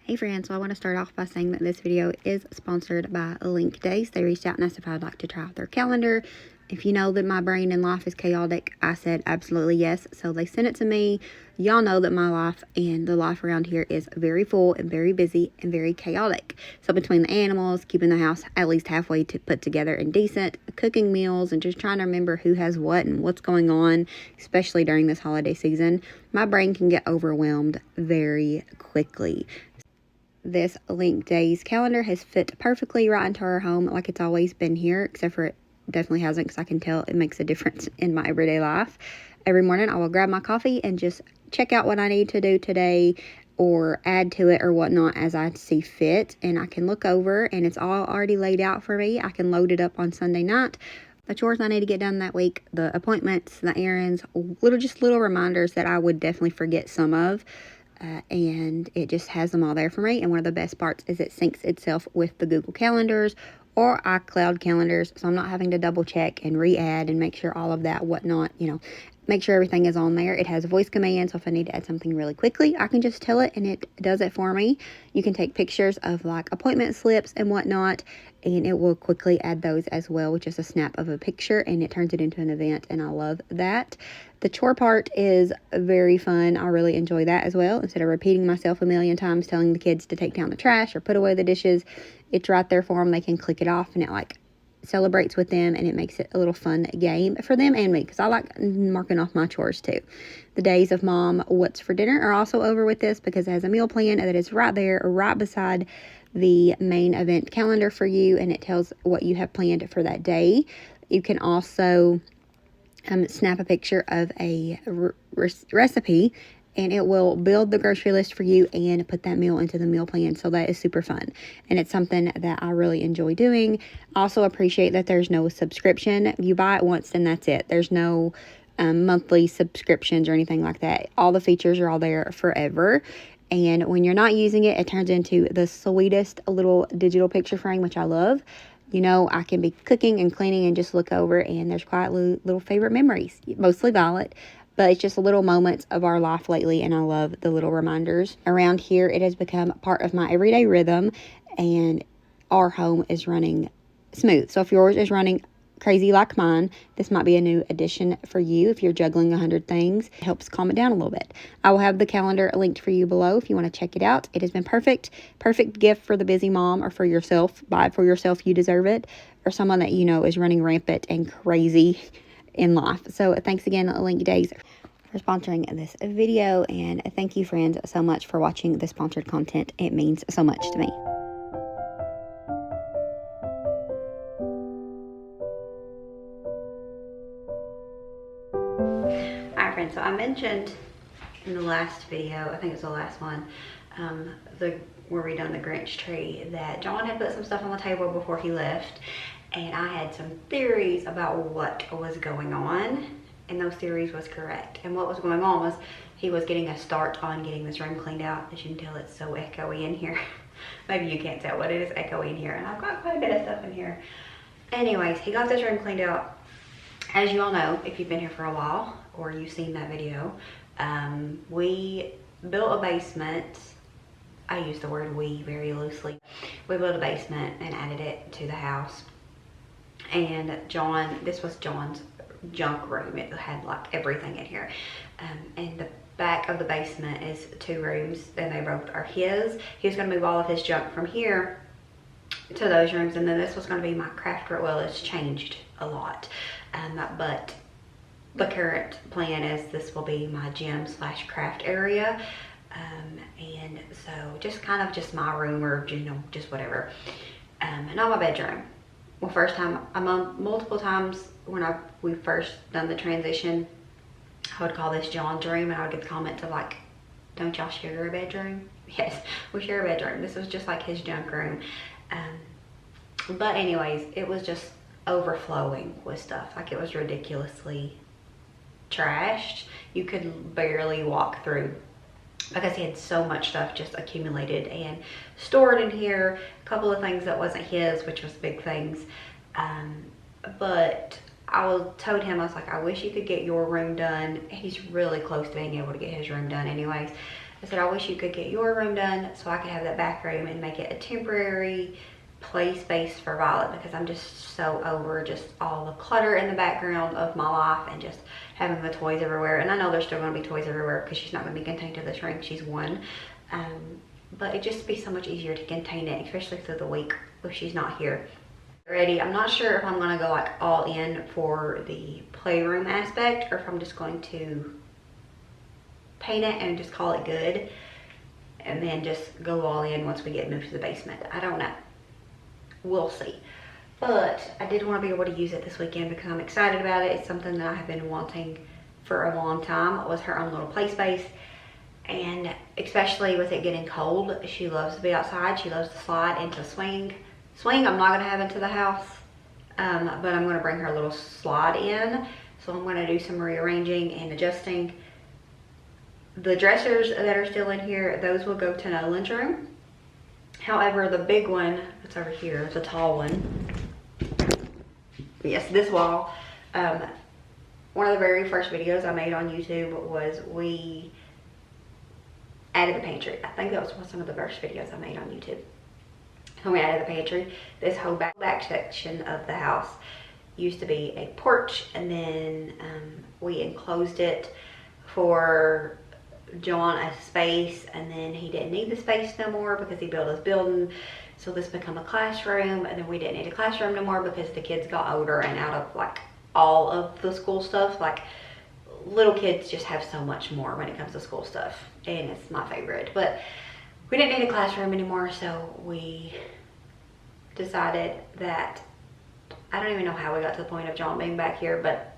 Hey friends, so I want to start off by saying that this video is sponsored by Linkdaze. They reached out and asked if I'd like to try out their calendar. If you know that my brain and life is chaotic, I said absolutely yes. So they sent it to me. Y'all know that my life and the life around here is very full and very busy and very chaotic. So between the animals, keeping the house at least halfway put together and decent, cooking meals, and just trying to remember who has what and what's going on, especially during this holiday season, my brain can get overwhelmed very quickly. This Linkdaze calendar has fit perfectly right into our home like it's always been here, except for it definitely hasn't, because I can tell it makes a difference in my everyday life. Every morning I will grab my coffee and just check out what I need to do today or add to it or whatnot as I see fit, and I can look over and it's all already laid out for me. I can load it up on Sunday night. The chores I need to get done that week, the appointments, the errands, little reminders that I would definitely forget some of. And it just has them all there for me. And one of the best parts is it syncs itself with the Google calendars or iCloud calendars, so I'm not having to double check and re-add and make sure all of that whatnot, make sure everything is on there. It has a voice command, so if I need to add something really quickly, I can just tell it and it does it for me. You can take pictures of like appointment slips and whatnot, and it will quickly add those as well with just a snap of a picture, and it turns it into an event, and I love that. The chore part is very fun. I really enjoy that as well. Instead of repeating myself a million times telling the kids to take down the trash or put away the dishes, it's right there for them. They can click it off and it like celebrates with them, and it makes it a little fun game for them and me, because I like marking off my chores too. The days of mom what's for dinner are also over with this, because it has a meal plan that is right there, right beside the main event calendar for you, and it tells what you have planned for that day. You can also snap a picture of a recipe, and it will build the grocery list for you and put that meal into the meal plan. So that is super fun, and it's something that I really enjoy doing. I also appreciate that there's no subscription. You buy it once and that's it. There's no monthly subscriptions or anything like that. All the features are all there forever. And when you're not using it, it turns into the sweetest little digital picture frame, which I love. I can be cooking and cleaning and just look over, and there's quite little favorite memories, mostly Violet, but it's just little moments of our life lately, and I love the little reminders. Around here, it has become part of my everyday rhythm, and our home is running smooth. So if yours is running crazy like mine, this might be a new addition for you. If you're juggling 100 things, it helps calm it down a little bit. I will have the calendar linked for you below if you want to check it out. It has been perfect gift for the busy mom, or for yourself. Buy it for yourself, you deserve it, or someone that is running rampant and crazy in life. So thanks again, Linkdaze, for sponsoring this video, and thank you friends so much for watching the sponsored content. It means so much to me. So I mentioned in the last video, I think it's the last one, where we done the Grinch tree, that John had put some stuff on the table before he left, and I had some theories about what was going on, and those theories was correct. And what was going on was he was getting a start on getting this room cleaned out. As you can tell, it's so echoey in here. Maybe you can't tell, but it is echoey in here, and I've got quite a bit of stuff in here. Anyways, he got this room cleaned out. As you all know, if you've been here for a while, or you've seen that video, we built a basement. I use the word we very loosely. We built a basement and added it to the house. And this was John's junk room. It had like everything in here. And the back of the basement is 2 rooms, and they both are his. He was gonna move all of his junk from here to those rooms, and then this was gonna be my craft room. Well, it's changed a lot. But the current plan is this will be my gym / craft area, and so just kind of just my room, or just whatever, not my bedroom. Well, multiple times when we first done the transition, I would call this John's room, and I would get the comments of like, don't y'all share a bedroom? Yes, we share a bedroom. This was just like his junk room. But anyways, it was just overflowing with stuff. Like, it was ridiculously trashed. You could barely walk through, because he had so much stuff just accumulated and stored in here. A couple of things that wasn't his, which was big things. But I told him, I was like, I wish you could get your room done. He's really close to being able to get his room done anyways. I said, I wish you could get your room done so I could have that back room and make it a temporary play space for Violet, because I'm just so over just all the clutter in the background of my life and just having the toys everywhere. And I know there's still going to be toys everywhere because she's not going to be contained to this room. She's one. But it'd just be so much easier to contain it, especially through the week if she's not here. Ready. I'm not sure if I'm going to go like all in for the playroom aspect or if I'm just going to paint it and just call it good and then just go all in once we get moved to the basement. I don't know. We'll see. But I did want to be able to use it this weekend because I'm excited about it. It's something that I have been wanting for a long time. It was her own little play space. And especially with it getting cold, she loves to be outside. She loves to slide into swing. Swing I'm not going to have into the house, but I'm going to bring her little slide in. So I'm going to do some rearranging and adjusting. The dressers that are still in here, those will go to Nolan's room. However, the big one that's over here, the tall one, yes, this wall, one of the very first videos I made on YouTube was we added the pantry. I think that was some of the first videos I made on YouTube. When we added the pantry, this whole back section of the house used to be a porch, and then we enclosed it for John a space, and then he didn't need the space no more because he built his building. So this became a classroom, and then we didn't need a classroom no more because the kids got older and out of like all of the school stuff. Like little kids just have so much more when it comes to school stuff, and it's my favorite. But we didn't need a classroom anymore, so we decided that, I don't even know how we got to the point of John being back here, but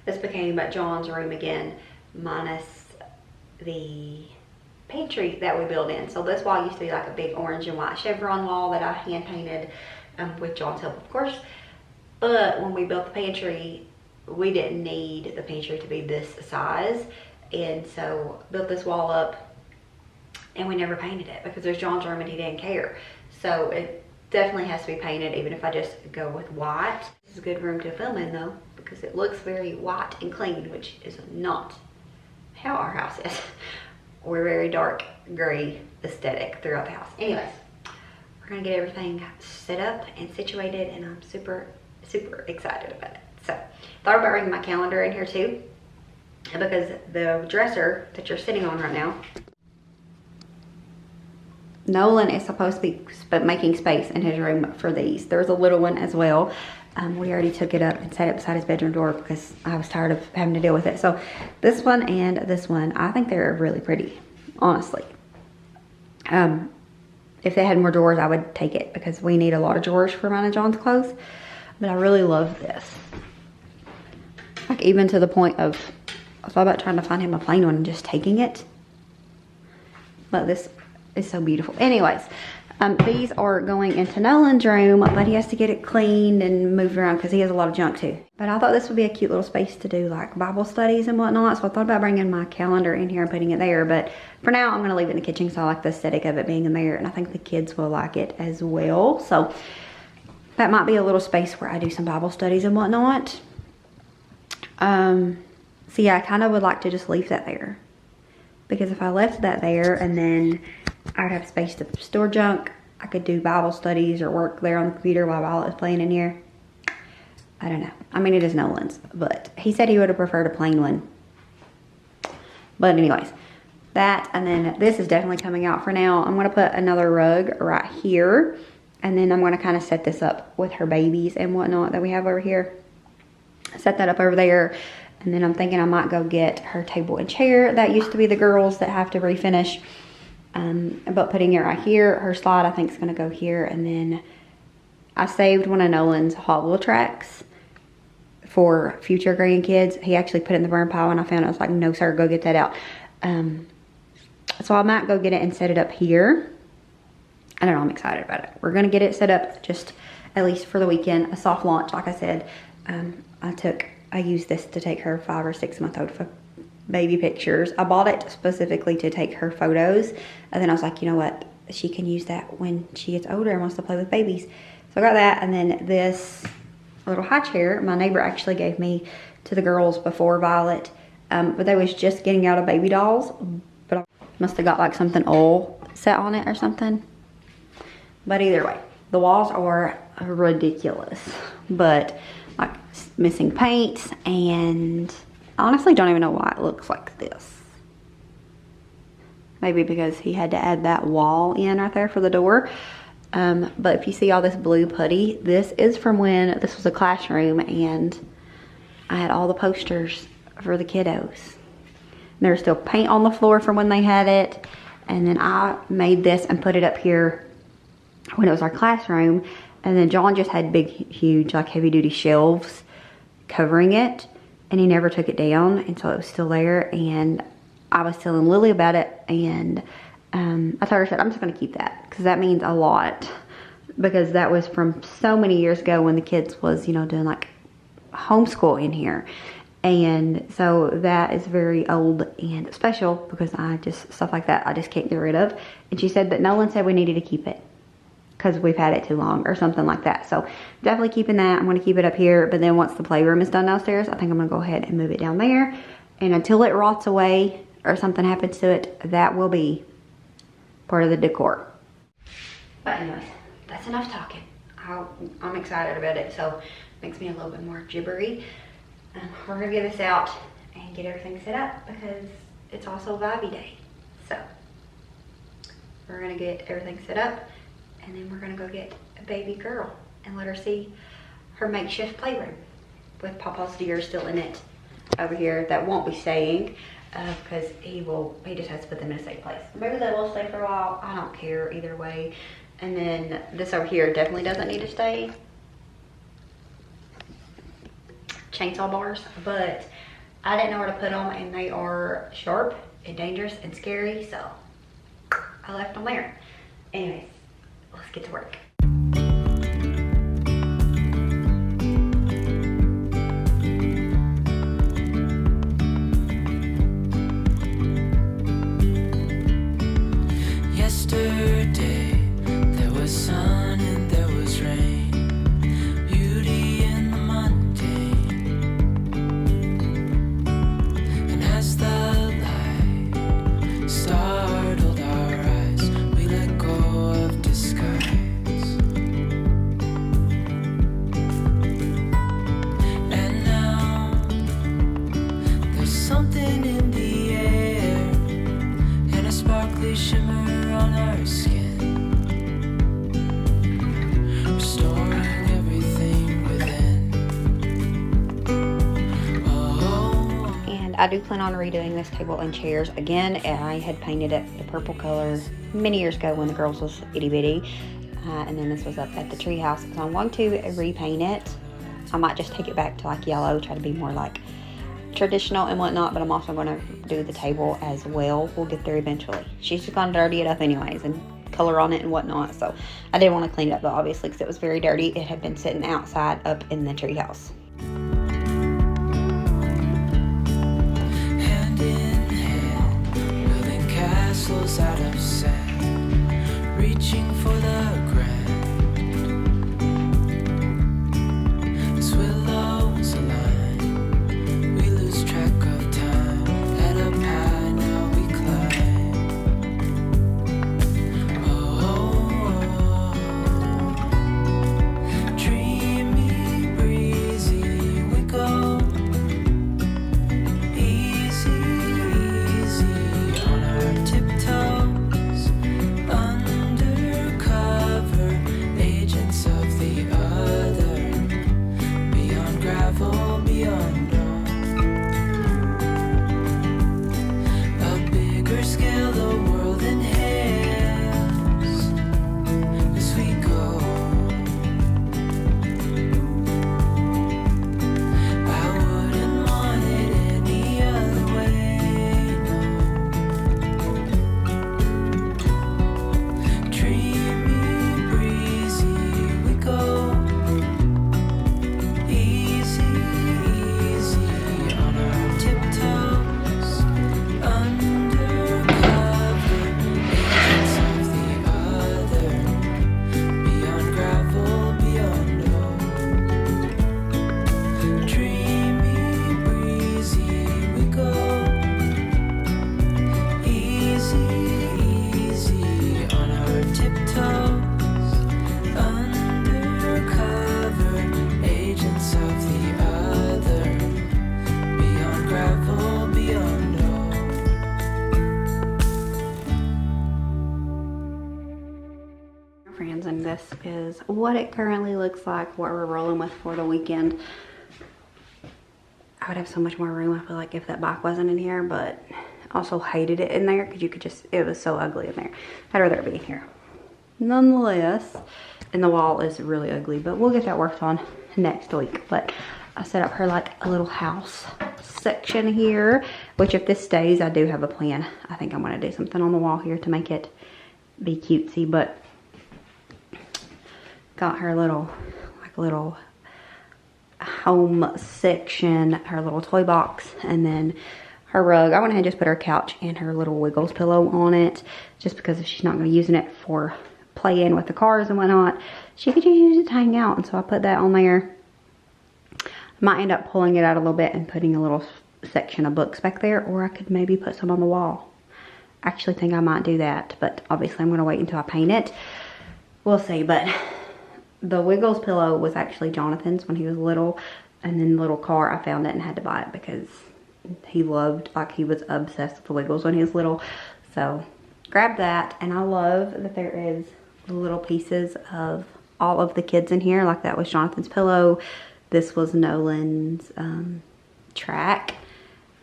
this became John's room again, minus the pantry that we built in. So this wall used to be like a big orange and white chevron wall that I hand painted with John's help, of course. But when we built the pantry, we didn't need the pantry to be this size, and so built this wall up, and we never painted it because there's John's room and he didn't care. So it definitely has to be painted, even if I just go with white. This is a good room to film in though, because it looks very white and clean, which is not how our house is. We're very dark gray aesthetic throughout the house. Anyways, we're gonna get everything set up and situated, and I'm super excited about it. So thought about bringing my calendar in here too, because the dresser that you're sitting on right now, Nolan is supposed to be making space in his room for these. There's a little one as well. We already took it up and set it beside his bedroom door because I was tired of having to deal with it. So this one and this one, I think they're really pretty, honestly. If they had more drawers, I would take it because we need a lot of drawers for mine and John's clothes. But I really love this. Like even to the point of, I thought about trying to find him a plain one and just taking it. But this is so beautiful. Anyways, these are going into Nolan's room, but he has to get it cleaned and moved around because he has a lot of junk too. But I thought this would be a cute little space to do like Bible studies and whatnot. So I thought about bringing my calendar in here and putting it there. But for now, I'm going to leave it in the kitchen because I like the aesthetic of it being in there. And I think the kids will like it as well. So that might be a little space where I do some Bible studies and whatnot. So yeah, I kind of would like to just leave that there. Because if I left that there and then I would have space to store junk, I could do Bible studies or work there on the computer while Violet is playing in here. I don't know. I mean, it is Nolan's, but he said he would have preferred a plain one. But anyways, that, and then this is definitely coming out for now. I'm going to put another rug right here, and then I'm going to kind of set this up with her babies and whatnot that we have over here. Set that up over there, and then I'm thinking I might go get her table and chair. That used to be the girls that have to refinish. But putting it right here, her slide I think is going to go here, and then I saved one of Nolan's Hot Wheel tracks for future grandkids. He actually put it in the burn pile, and I found it. I was like, no sir, go get that out. So I might go get it and set it up here. I don't know, I'm excited about it. We're going to get it set up just at least for the weekend, a soft launch. Like I said, I used this to take her 5 or 6 month old baby pictures. I bought it specifically to take her photos, and then I was like, you know what, she can use that when she gets older and wants to play with babies. So I got that, and then this little high chair my neighbor actually gave me to the girls before Violet, but they was just getting out of baby dolls. But Must have got like something oil set on it or something. But either way, the walls are ridiculous. But like missing paint, and I honestly don't even know why it looks like this. Maybe because he had to add that wall in right there for the door. But if you see all this blue putty, this is from when this was a classroom and I had all the posters for the kiddos. There's still paint on the floor from when they had it. And then I made this and put it up here when it was our classroom. And then John just had big, huge, like heavy duty shelves covering it. And he never took it down. And so it was still there. And I was telling Lily about it. And I told her, I said, I'm just going to keep that. Because that means a lot. Because that was from so many years ago when the kids was, you know, doing like homeschool in here. And so that is very old and special because stuff like that I just can't get rid of. And she said that Nolan said we needed to keep it because we've had it too long or something like that. So definitely keeping that. I'm going to keep it up here. But then once the playroom is done downstairs, I think I'm going to go ahead and move it down there. And until it rots away or something happens to it, that will be part of the decor. But anyways, that's enough talking. I'm excited about it. So it makes me a little bit more gibbery. We're gonna get this out and get everything set up because it's also Vibey Day. So we're gonna get everything set up and then we're gonna go get a baby girl and let her see her makeshift playroom with Papa's deer still in it over here that won't be staying because he just has to put them in a safe place. Maybe they will stay for a while. I don't care either way. And then this over here definitely doesn't need to stay. Chainsaw bars, but I didn't know where to put them and they are sharp and dangerous and scary, so I left them there. Anyways, let's get to work. Yesterday there was sun and there was rain, beauty in the mundane. And as the light startled our eyes, we let go of disguise. And now there's something in the air and a sparkly shimmer on our skin, restoring everything within. Oh. And I do plan on redoing this table and chairs again. I had painted it the purple color many years ago when the girls was itty bitty. And then this was up at the treehouse. So I'm going to repaint it. I might just take it back to like yellow, try to be more like traditional and whatnot, but I'm also going to do the table as well. We'll get there eventually. She's just going to dirty it up anyways and color on it and whatnot. So I did want to clean it up though, obviously, because it was very dirty. It had been sitting outside up in the treehouse. Hand in hand, building castles out of sand, reaching for the grand. As willows align, we lose track of time. Head up high, now we climb. Oh, dreamy, breezy, we go. Easy, easy on our tiptoes. Friends, and this is what it currently looks like, what we're rolling with for the weekend. I would have so much more room, I feel like, if that bike wasn't in here, but I also hated it in there because you could just, it was so ugly in there. I'd rather it be in here. Nonetheless, and the wall is really ugly, but we'll get that worked on next week. But I set up her like a little house section here, which if this stays, I do have a plan. I think I'm gonna do something on the wall here to make it be cutesy, but got her little, like little home section, her little toy box, and then her rug. I went ahead and just put her couch and her little Wiggles pillow on it, just because if she's not gonna be using it for playing with the cars and whatnot, she could just use it to hang out. And so I put that on there. Might end up pulling it out a little bit and putting a little section of books back there, or I could maybe put some on the wall. I actually think I might do that, but obviously I'm gonna wait until I paint it. We'll see. But the Wiggles pillow was actually Jonathan's when he was little, and then the little car, I found it and had to buy it because he loved, like he was obsessed with the Wiggles when he was little. So grabbed that, and I love that there is little pieces of all of the kids in here. Like that was Jonathan's pillow. This was Nolan's track,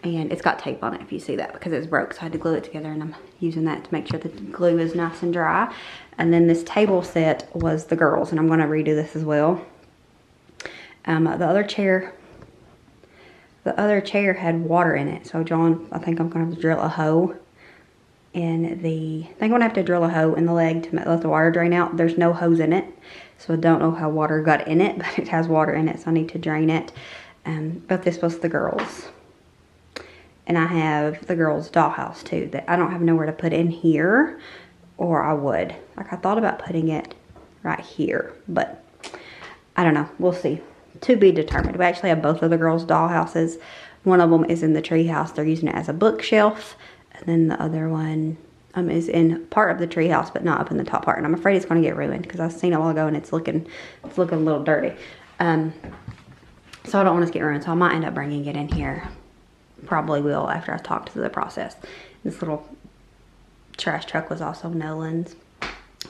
and it's got tape on it if you see that, because it's broke, so I had to glue it together, and I'm using that to make sure that the glue is nice and dry. And then this table set was the girls, and I'm going to redo this as well. The other chair had water in it, so John, I think I'm going to have to drill a hole in the, I think I'm going to have to drill a hole in the leg to let the water drain out. There's no hose in it, so I don't know how water got in it, but it has water in it, so I need to drain it. But this was the girls. And I have the girls' dollhouse too, that I don't have nowhere to put in here, or I would. Like I thought about putting it right here, but I don't know. We'll see. To be determined. We actually have both of the girls' dollhouses. One of them is in the tree house. They're using it as a bookshelf. And then the other one is in part of the tree house, but not up in the top part. And I'm afraid it's going to get ruined because I've seen it a while ago and it's looking a little dirty. So I don't want it to get ruined. So I might end up bringing it in here. Probably will after I talk through the process. This little trash truck was also Nolan's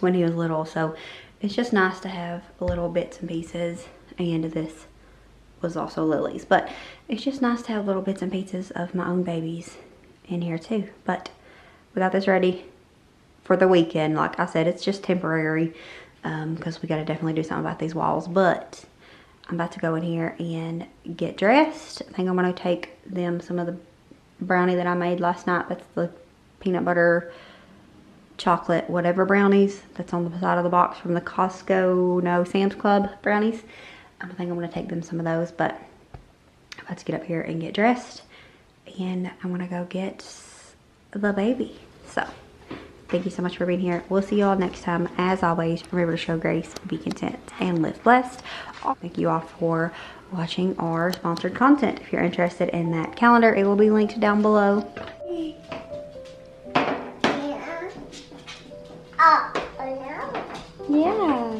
when he was little. So it's just nice to have little bits and pieces. And this was also Lily's. But it's just nice to have little bits and pieces of my own babies in here too. But we got this ready for the weekend. Like I said, it's just temporary because we got to definitely do something about these walls. But I'm about to go in here and get dressed. I think I'm going to take them some of the brownie that I made last night. That's the peanut butter chocolate whatever brownies that's on the side of the box from the Costco, no, Sam's Club brownies. I think I'm going to take them some of those, but I'm about to get up here and get dressed, and I'm going to go get the baby. So thank you so much for being here. We'll see you all next time. As always, remember to show grace, be content, and live blessed. Thank you all for watching our sponsored content. If you're interested in that calendar, it will be linked down below. Yeah.